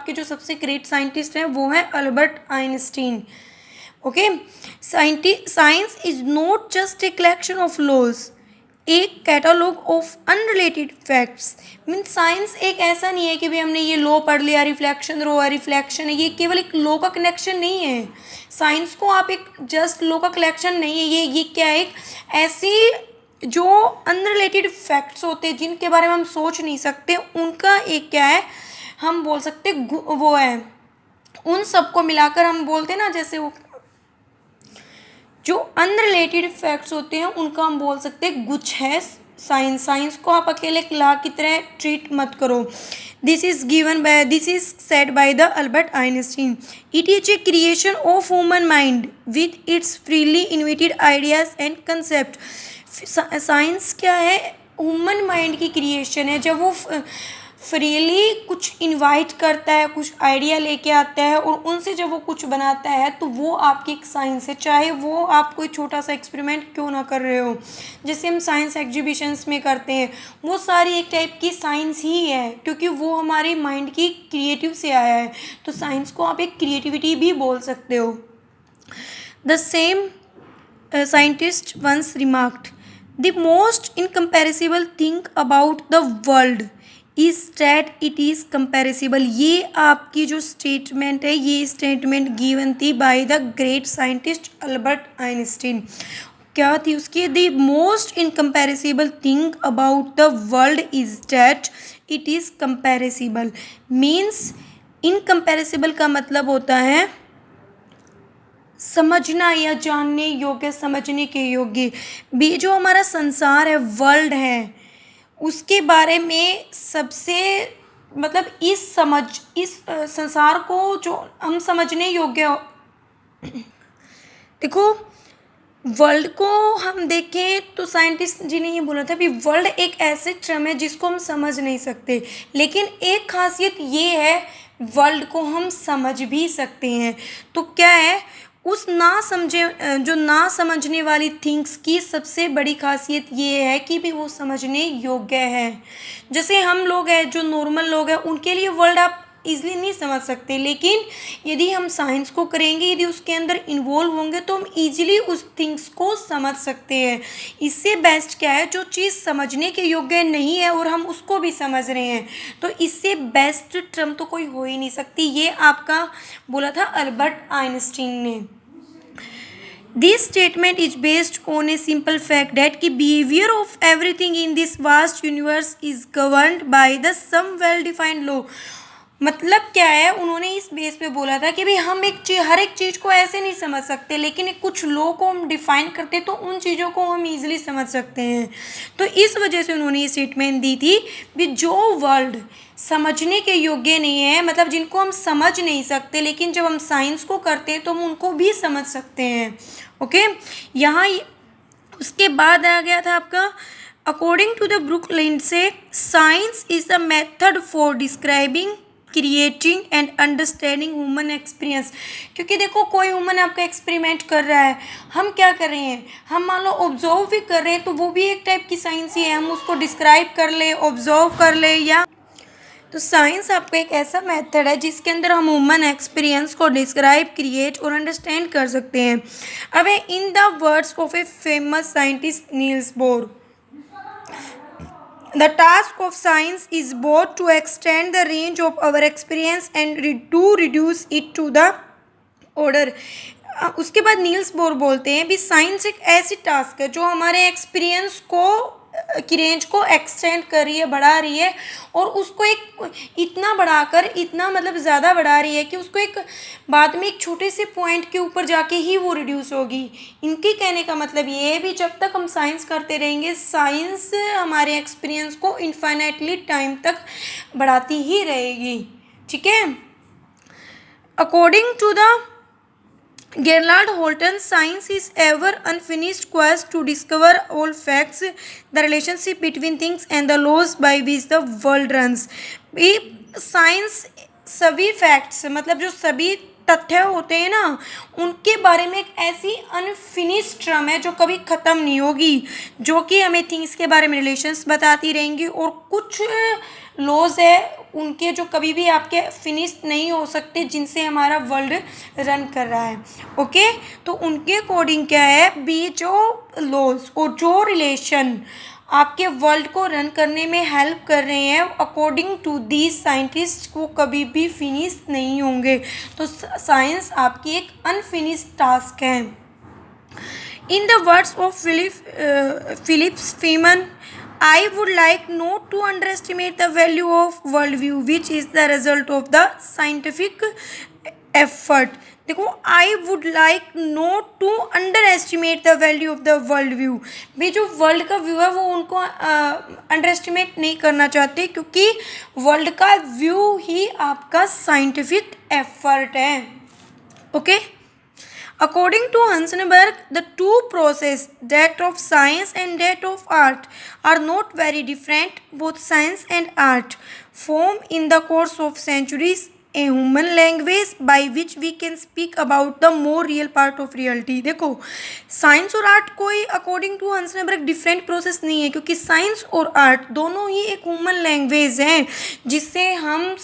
आपके जो सबसे ग्रेट साइंटिस्ट हैं वो है Albert Einstein. Okay, science is not just a collection of laws, एक catalogue of unrelated facts. Means science एक ऐसा नहीं है कि भाई हमने ये लॉ पढ़ लिया, रिफ्लेक्शन रो है, रिफ्लेक्शन है, ये केवल एक लॉ का कनेक्शन नहीं है। साइंस को आप एक जस्ट लॉ का कलेक्शन नहीं है, ये क्या है, एक ऐसी जो अनरिलेटेड फैक्ट्स होते हैं जिनके बारे में हम सोच नहीं सकते, उनका एक क्या है, हम बोल सकते वो है, उन सबको मिलाकर हम बोलते हैं ना, जैसे वो जो अनरिलेटेड फैक्ट्स होते हैं उनका हम बोल सकते हैं गुच्छ है साइंस। साइंस को आप अकेले ला की तरह ट्रीट मत करो। This is said by the Albert Einstein. It is a creation of human mind with its freely inverted ideas and concept. Science क्या है, ह्यूमन माइंड की क्रिएशन है। जब वो फ्रीली कुछ इनवाइट करता है, कुछ आइडिया लेके आता है और उनसे जब वो कुछ बनाता है तो वो आपकी एक साइंस है, चाहे वो आप कोई छोटा सा एक्सपेरिमेंट क्यों ना कर रहे हो। जैसे हम साइंस एग्जीबिशंस में करते हैं, वो सारी एक टाइप की साइंस ही है, क्योंकि वो हमारे माइंड की क्रिएटिव से आया है। तो साइंस को आप एक क्रिएटिविटी भी बोल सकते हो। The same scientist once remarked, the most incomparable thing about the world is that it is comparable। ये आपकी जो स्टेटमेंट है, ये स्टेटमेंट गिवन थी by the great scientist Albert Einstein. क्या थी उसकी, the most incomprehensible thing about the world is that it is comprehensible. Means incomprehensible का मतलब होता है समझना या जानने योग्य, समझने के योग्य। भी जो हमारा संसार है, वर्ल्ड है, उसके बारे में सबसे मतलब इस संसार को जो हम समझने योग्य देखो, वर्ल्ड को हम देखें तो साइंटिस्ट जी ने ये बोला था कि वर्ल्ड एक ऐसे टर्म है जिसको हम समझ नहीं सकते, लेकिन एक खासियत ये है वर्ल्ड को हम समझ भी सकते हैं। तो क्या है, उस ना समझने वाली थिंग्स की सबसे बड़ी खासियत ये है कि भी वो समझने योग्य है। जैसे हम लोग हैं, जो नॉर्मल लोग हैं, उनके लिए वर्ल्ड आप ईज़िली नहीं समझ सकते, लेकिन यदि हम साइंस को करेंगे, यदि उसके अंदर इन्वॉल्व होंगे तो हम ईजिली उस थिंग्स को समझ सकते हैं। इससे बेस्ट क्या है, जो चीज़ समझने के योग्य नहीं है और हम उसको भी समझ रहे हैं, तो इससे बेस्ट टर्म तो कोई हो ही नहीं सकती। ये आपका बोला था अल्बर्ट आइंस्टीन ने। This statement is based on a simple fact that the behavior of everything in this vast universe is governed by the some well-defined law। मतलब क्या है, उन्होंने इस बेस पे बोला था कि भाई हम हर एक चीज़ को ऐसे नहीं समझ सकते, लेकिन कुछ लॉ को हम डिफाइन करते तो उन चीज़ों को हम इजीली समझ सकते हैं। तो इस वजह से उन्होंने ये स्टेटमेंट दी थी कि जो वर्ल्ड समझने के योग्य नहीं है, मतलब जिनको हम समझ नहीं सकते, लेकिन जब हम साइंस को करते हैं तो हम उनको भी समझ सकते हैं। ओके, यहाँ उसके बाद आ गया था आपका according to the Brook Lindsay, science is the method for describing, creating and understanding human experience. क्योंकि देखो, कोई ह्यूमन आपका एक्सपेरिमेंट कर रहा है, हम क्या कर रहे हैं, हम मान लो ऑब्जर्व भी कर रहे हैं, तो वो भी एक टाइप की साइंस ही है। हम उसको डिस्क्राइब कर ले, ऑब्जर्व कर ले, या तो साइंस आपका एक ऐसा मेथड है जिसके अंदर हम ह्यूमन एक्सपीरियंस को डिस्क्राइब, क्रिएट और अंडरस्टैंड कर सकते हैं। अब इन the words of a famous scientist Niels Bohr, the task of science is both to extend the range of our experience and to reduce it to the order। उसके बाद Niels Bohr बोलते हैं भी science एक ऐसी task है जो हमारे एक्सपीरियंस की रेंज को एक्सटेंड कर रही है, बढ़ा रही है, और उसको एक इतना बढ़ाकर, इतना मतलब ज़्यादा बढ़ा रही है कि उसको एक बाद में एक छोटे से पॉइंट के ऊपर जाके ही वो रिड्यूस होगी। इनके कहने का मतलब ये है भी जब तक हम साइंस करते रहेंगे, साइंस हमारे एक्सपीरियंस को इनफाइनाइटली टाइम तक बढ़ाती ही रहेगी। ठीक है, according to the Gerald Holton, science is ever unfinished quest to discover all facts, the relationship between things and the laws by which the world runs। Science सभी facts मतलब जो सभी तथ्य होते हैं ना, उनके बारे में एक ऐसी अनफिनिश्ड ट्रम है जो कभी ख़त्म नहीं होगी, जो कि हमें थिंग्स के बारे में रिलेशंस बताती रहेंगी, और कुछ लॉज है उनके जो कभी भी आपके फिनिश नहीं हो सकते, जिनसे हमारा वर्ल्ड रन कर रहा है। ओके, तो उनके अकॉर्डिंग क्या है भी, जो लॉज और जो रिलेशन आपके वर्ल्ड को रन करने में हेल्प कर रहे हैं, अकॉर्डिंग टू दीज साइंटिस्ट को कभी भी फिनिश नहीं होंगे। तो साइंस आपकी एक अनफिनिश्ड टास्क है। In the words of Philips Feynman, I would like not to underestimate the value of worldview, which is the result of the scientific effort. देखो, I would like not to underestimate the value of the world view. भी जो world का view है वो उनको under estimate नहीं करना चाहते, क्योंकि वर्ल्ड का व्यू ही आपका साइंटिफिक एफर्ट है। Okay, According to Heisenberg, the two processes, that of science and that of art, are not very different. Both science and art form in the course of centuries a human language by which we can speak about the more real part of reality. देखो, science और art कोई according to हंसनबर्ग different process नहीं है, क्योंकि science और art दोनों ही एक human language हैं, जिससे हम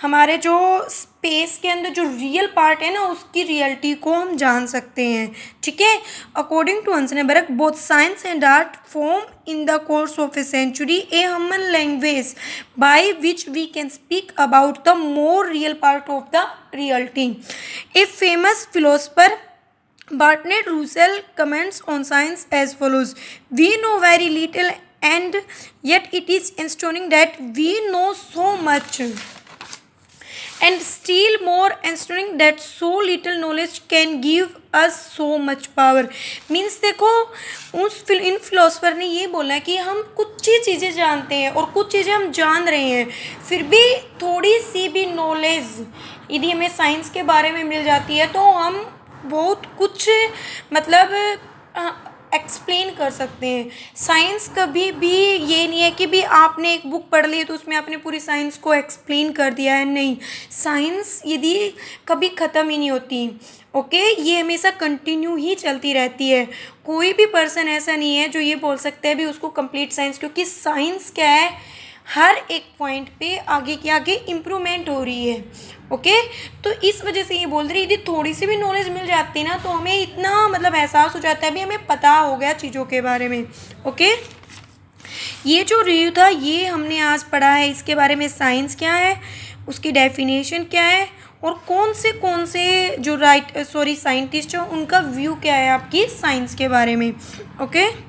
हमारे जो स्पेस के अंदर जो रियल पार्ट है ना, उसकी रियलिटी को हम जान सकते हैं। ठीक है, according to Heisenberg, both science and art form in the course of a century a human language by which we can speak about the more real part of the reality. A famous philosopher, Bertrand Russell, comments on science as follows: we know very little and yet it is astonishing that we know so much, and still more astonishing that so little knowledge can give us so much power. Means देखो, इन philosopher ने ये बोला कि हम कुछ ही चीज़ें जानते हैं और कुछ चीज़ें हम जान रहे हैं, फिर भी थोड़ी सी भी नॉलेज यदि हमें साइंस के बारे में मिल जाती है तो हम बहुत कुछ मतलब एक्सप्लेन कर सकते हैं। साइंस कभी भी ये नहीं है कि भी आपने एक बुक पढ़ ली तो उसमें आपने पूरी साइंस को एक्सप्लेन कर दिया है, नहीं। साइंस यदि कभी ख़त्म ही नहीं होती, ओके, ये हमेशा कंटिन्यू ही चलती रहती है। कोई भी पर्सन ऐसा नहीं है जो ये बोल सकता है भी उसको कंप्लीट साइंस, क्योंकि साइंस क्या है, हर एक पॉइंट पे आगे के आगे इम्प्रूवमेंट हो रही है। ओके, तो इस वजह से ये बोल रही है, यदि थोड़ी सी भी नॉलेज मिल जाती है ना तो हमें इतना मतलब एहसास हो जाता है भी हमें पता हो गया चीज़ों के बारे में। ओके, ये जो रिव्यू था ये हमने आज पढ़ा है, इसके बारे में साइंस क्या है, उसकी डेफिनेशन क्या है, और कौन से जो साइंटिस्ट हो उनका व्यू क्या है आपकी साइंस के बारे में। ओके।